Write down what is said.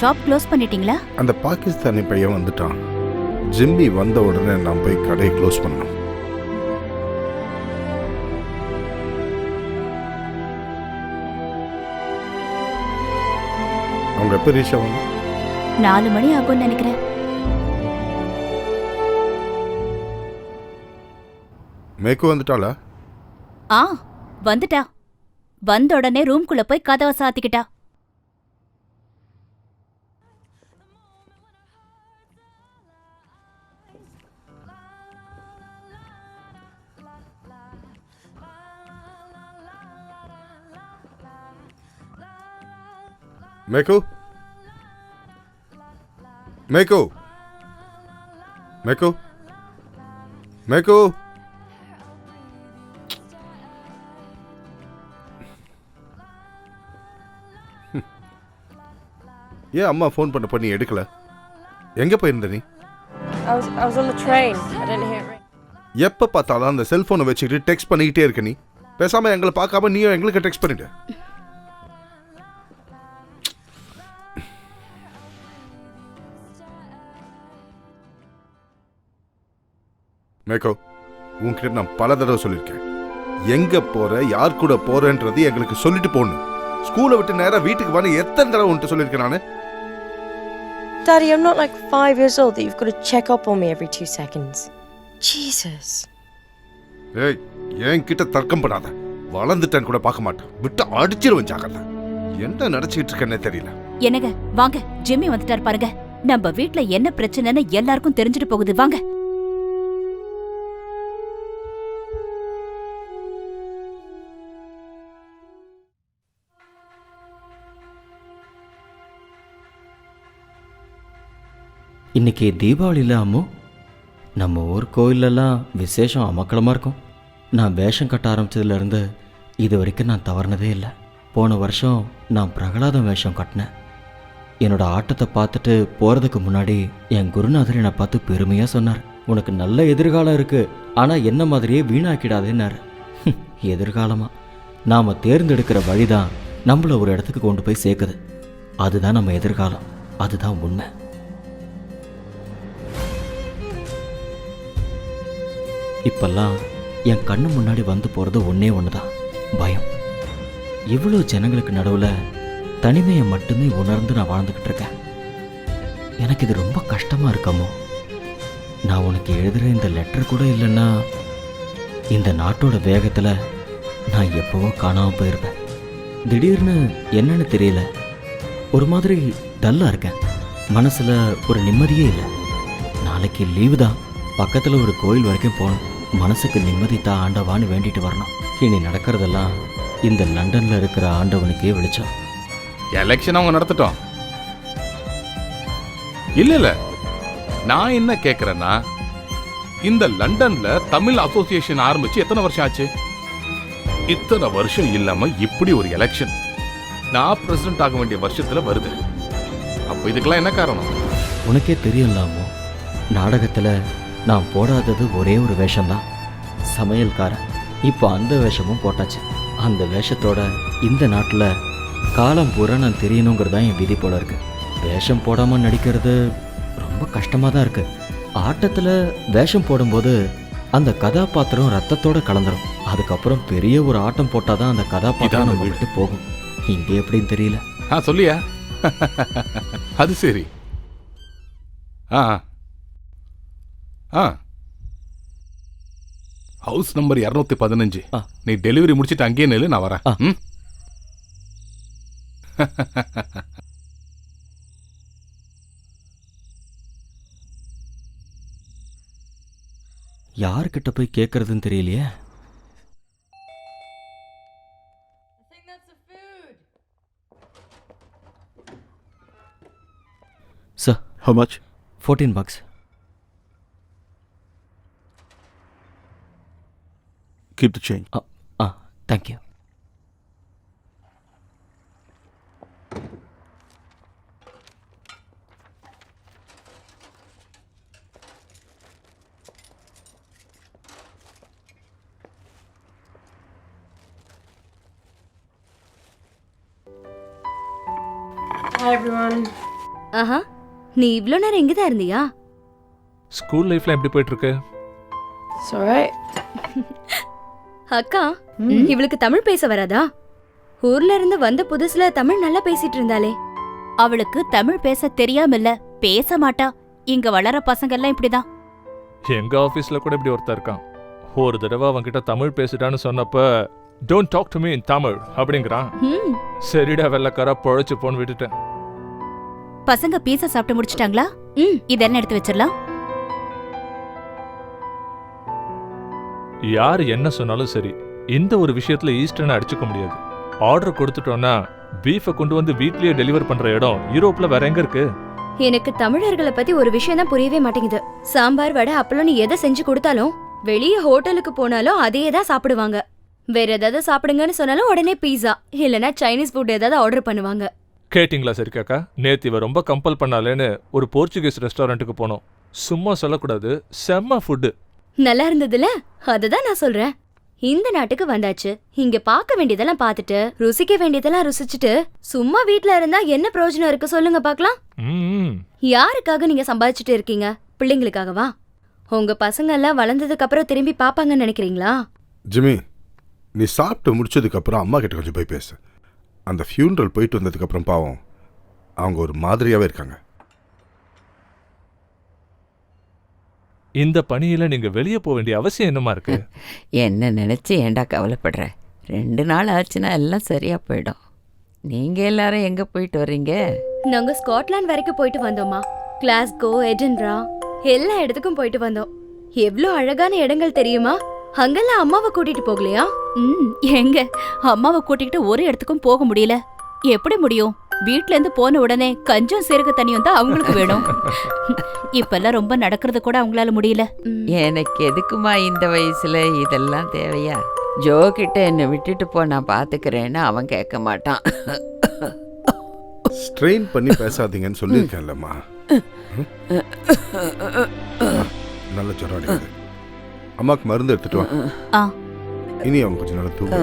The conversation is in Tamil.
ஷாப் க்ளோஸ் பண்ணிட்டீங்களா? அந்த பாகிஸ்தானி பையன் வந்துட்டான். ஜிம்மி வந்த உடனே நான் போய் கடையை க்ளோஸ் பண்ணோம். அவங்க எப்போ ரீச் ஆவாங்க? 4 மணி ஆகும்னு நினைக்கிறேன். மேக்கு வந்துட்டாளா? ஆ, வந்துட்டா. வந்த உடனே ரூம்குள்ள போய் கதவை சாத்திக்கிட்டா. மேக்கு, மேக்கு, மேக்கு, மேக்கு. ஏன் அம்மா ஃபோன் பண்ணி எடுக்கல? எங்க போயிருந்த நீ? I was on the train. I didn't hear it ring. எப்ப பார்த்தாலும் அந்த செல்போனை வச்சுக்கிட்டு டெக்ஸ்ட் பண்ணிக்கிட்டே இருக்க நீ. பேசாம எங்களை பார்க்காம நீயும் எங்களுக்கு டெக்ஸ்ட் பண்ணிட்டு. மேக்கோ, உன்கிட்ட நான் பல தடவை சொல்லியிருக்கேன், எங்க போற யார் கூட போறன்றது எங்களுக்கு சொல்லிட்டு போகணும். ஸ்கூலை விட்டு நேரா வீட்டுக்கு வந்து எத்தனை தடவை உன்கிட்ட சொல்லியிருக்கேன் நானு? Daddy, I'm not like 5 years old that you've got to check up on me every 2 seconds. Jesus. ஏய், என்கிட்ட தர்க்கம் பண்ணாத. வளர்ந்துட்டேன்னு கூட பார்க்க மாட்டேன். விட்டு அடிச்சிருவேன் ஜாக்கிரதை. என்ன நினைச்சிட்டு இருக்கேன்னே தெரியல. என்னங்க, வாங்க, ஜிம்மி வந்துட்டார் பாருங்க. நம்ம வீட்ல என்ன பிரச்சனைன்னு எல்லாருக்கும் தெரிஞ்சுட்டு போகுது, வாங்க. இன்றைக்கி தீபாவளியில் அம்மு, நம்ம ஊர் கோயிலெல்லாம் விசேஷம் அமக்கலமாக இருக்கும். நான் வேஷம் கட்ட ஆரம்பித்ததுலேருந்து இது வரைக்கும் நான் தவறுனதே இல்லை. போன வருஷம் நான் பிரகலாதம் வேஷம் கட்டினேன். என்னோடய ஆட்டத்தை பார்த்துட்டு போகிறதுக்கு முன்னாடி என் குருநாதர் என்னை பார்த்து பெருமையாக சொன்னார், உனக்கு நல்ல எதிர்காலம் இருக்குது, ஆனால் என்ன மாதிரியே வீணாக்கிடாதேன்னார். எதிர்காலமாக நாம் தேர்ந்தெடுக்கிற வழி தான் நம்மளை ஒரு இடத்துக்கு கொண்டு போய் சேர்க்குது. அதுதான் நம்ம எதிர்காலம், அதுதான் உண்மை. இப்பெல்லாம் என் கண்ணு முன்னாடி வந்து போகிறது ஒன்றே ஒன்று தான், பயம். இவ்வளோ ஜனங்களுக்கு நடுவில் தனிமையை மட்டுமே உணர்ந்து நான் வாழ்ந்துக்கிட்டு இருக்கேன். எனக்கு இது ரொம்ப கஷ்டமாக இருக்காமோ. நான் உனக்கு எழுதுகிற இந்த லெட்டர் கூட இல்லைன்னா இந்த நாட்டோட வேகத்தில் நான் எப்போவோ காணாமல் போயிருப்பேன். திடீர்னு என்னன்னு தெரியல, ஒரு மாதிரி டல்லாக இருக்கேன். மனசில் ஒரு நிம்மதியே இல்லை. நாளைக்கு லீவு தான், பக்கத்தில் ஒரு கோயில் வரைக்கும் போகணும். மனசுக்கு நிம்மதி தான் ஆண்டவான்னு வேண்டிட்டு வரணும். இனி நடக்கிறதெல்லாம் இந்த லண்டனில் இருக்கிற ஆண்டவனுக்கே வெளிச்சம். எலெக்ஷன் அவங்க நடத்தட்டும். இல்ல நான் என்ன கேட்கறேன்னா, இந்த லண்டன்ல தமிழ் அசோசியேஷன் ஆரம்பிச்சு எத்தனை வருஷம் ஆச்சு? இத்தனை வருஷம் இல்லாம இப்படி ஒரு எலெக்ஷன் நான் பிரசிடென்ட் ஆக வேண்டிய வருஷத்துல வருது. அப்ப இதுக்கெல்லாம் என்ன காரணம்? உனக்கே தெரியலாமோ, நாடகத்தில் நான் போடாதது ஒரே ஒரு வேஷம்தான், சமையல்காரன். இப்போ அந்த வேஷமும் போட்டாச்சு. அந்த வேஷத்தோட இந்த நாட்டில் காலம் பூரா நான் தெரியணுங்கிறது தான் என் விதி போல இருக்கு. வேஷம் போடாமல் நடிக்கிறது ரொம்ப கஷ்டமாக தான் இருக்கு. ஆட்டத்தில் வேஷம் போடும்போது அந்த கதாபாத்திரம் ரத்தத்தோட கலந்துரும். அதுக்கப்புறம் பெரிய ஒரு ஆட்டம் போட்டால் தான் அந்த கதாபாத்திரம் நம்ம விட்டு போகும். இங்கே எப்படின்னு தெரியல. சொல்லியா? அது சரி. House number 215. நீ டெலிவரி முடிச்சிட்டு அங்கேயே நில்லு, நான் வரேன். யார்கிட்ட போய் கேட்கறதுன்னு தெரியலையே. Sir, how much? $14. Keep the change. Thank you. Hi everyone. ஆஹா, நீ இவ்ளோ நேரம் இங்கதான் இருந்தியா? ஸ்கூல் லைஃப்ல எப்படி போயிட்டு இருக்கு? It's alright. அக்கா, இவளுக்கு தமிழ் பேச வராதா? ஊர்ல இருந்து வந்த புதுசுல தமிழ் நல்லா பேசிட்டு இருந்தாளே. அவளுக்கு தமிழ் பேச தெரியாம இல்ல, பேச மாட்டா. இங்க வளர பசங்க எல்லாம் இப்படிதான். எங்க ஆபீஸ்ல கூட இப்படி ஒருத்தர் இருக்கான். ஒரு தடவை அவன்கிட்ட தமிழ் பேசிட்டான்னு சொன்னப்ப don't talk to me in Tamil அப்படிங்கிறான். ம், சரிடா வெள்ளக்காரா பொழைச்சு போன்னு விட்டுட்டேன். பசங்க பீஸா சாப்பிட்டு முடிச்சிட்டாங்களா? இதெல்லாம் எடுத்து வச்சிடலாம். யார் என்ன சொன்னாலும் சரி, இந்த ஒரு விஷயத்துல ஈஸ்டர்னை அடிச்சுக்க முடியாது. ஆர்டர் கொடுத்துட்டோம்னா பீஃபை கொண்டு வந்து வீட்லயே டெலிவர் பண்ற இடம் யூரோப்ல வேற எங்க இருக்கு? எனக்கு தமிழர்களை பத்தி ஒரு விஷயம் தான் புரியவே மாட்டேங்குது. சாம்பார் வடை அப்பளம் நீ எதை செஞ்சு கொடுத்தாலும் வெளியே ஹோட்டலுக்கு போனாலும் அதையே தான் சாப்பிடுவாங்க. வேற ஏதாவது சாப்பிடுங்கன்னு சொன்னாலும் உடனே பீஸா இல்லனா சைனீஸ் ஃபுட் ஏதாவது ஆர்டர் பண்ணுவாங்க. கேட்டிங்களா சரிக்காக்கா? நேத்து இவ ரொம்ப கம்பல் பண்ணாலேன்னு ஒரு போர்ச்சுகீஸ் ரெஸ்டாரண்ட்டுக்கு போனோம். சும்மா சொல்லக்கூடாது, செம்ம ஃபுட்டு. நல்லா இருந்ததுல, அததான் நான் சொல்றேன். இந்த நாட்டுக்கு வந்தாச்சு, இங்க பார்க்க வேண்டியதெல்லாம் பார்த்துட்டு ருசிக்க வேண்டியதெல்லாம் ருசிச்சுட்டு சும்மா வீட்ல இருந்தா என்ன பிரயோஜனம் இருக்கு சொல்லுங்க பார்க்கலாம். ம் யாருக்காக நீங்க சம்பாதிச்சுட்டு இருக்கீங்க? பிள்ளைங்களுக்காகவா? உங்க பசங்க எல்லாம் வளர்ந்ததுக்கு அப்புறம் திரும்பி பாப்பாங்கன்னு நினைக்கிறீங்களா? ஜிம்மி, நீ சாப்பிட்டு முடிச்சதுக்கு அப்புறம் அம்மா கிட்ட கொஞ்சம் போய் பேசு. அந்த ஃபியூனரல் போயிட்டு வந்ததுக்கு அப்புறம் பாவம் அவங்க ஒரு மாதிரியாவே இருக்காங்க. இந்த பணியில நீங்க வெளியே போக வேண்டிய அவசியம் என்னமா இருக்கு? என்ன நினச்சி ஏண்டா கவலைப்படுற? 2 நாள் ஆச்சுன்னா எல்லாம் சரியா போயிடும். நீங்க எல்லாரும் எங்க போயிட்டு வர்றீங்க? நாங்க ஸ்காட்லாந்து வரைக்கும் போயிட்டு வந்தோமா. கிளாஸ்கோ, எடின்பரா எல்லா இடத்துக்கும் போயிட்டு வந்தோம். எவ்ளோ அழகான இடங்கள் தெரியுமா? அங்கெல்லாம் அம்மாவை கூட்டிட்டு போகலையா? எங்க அம்மாவை கூட்டிக்கிட்டு ஒரு இடத்துக்கும் போக முடியல. எப்படி முடியும்? வீட்ல இருந்து போன உடனே கஞ்சும் சீரக தண்ணியும் தான் அவங்களுக்கு வேணும். இப்பெல்லாம் ரொம்ப நடக்கிறது கூட அவங்களால முடியல. எனக்கு எதுக்குமா இந்த வயசுல இதெல்லாம் தேவையா? ஜோ கிட்ட என்னை விட்டுட்டு போ, நான் பாத்துக்கிறேன்னு அவன் கேட்க மாட்டான். ஸ்ட்ரெயின் பண்ணி பேசாதீங்கன்னு சொல்லியிருக்கேன்லம்மா. நல்ல ஜுரம் அடிக்குது. அம்மாக்கு மருந்து எடுத்துட்டு வா. ஆ. இனி அவங்க கொஞ்சம் நல்லா தூங்க.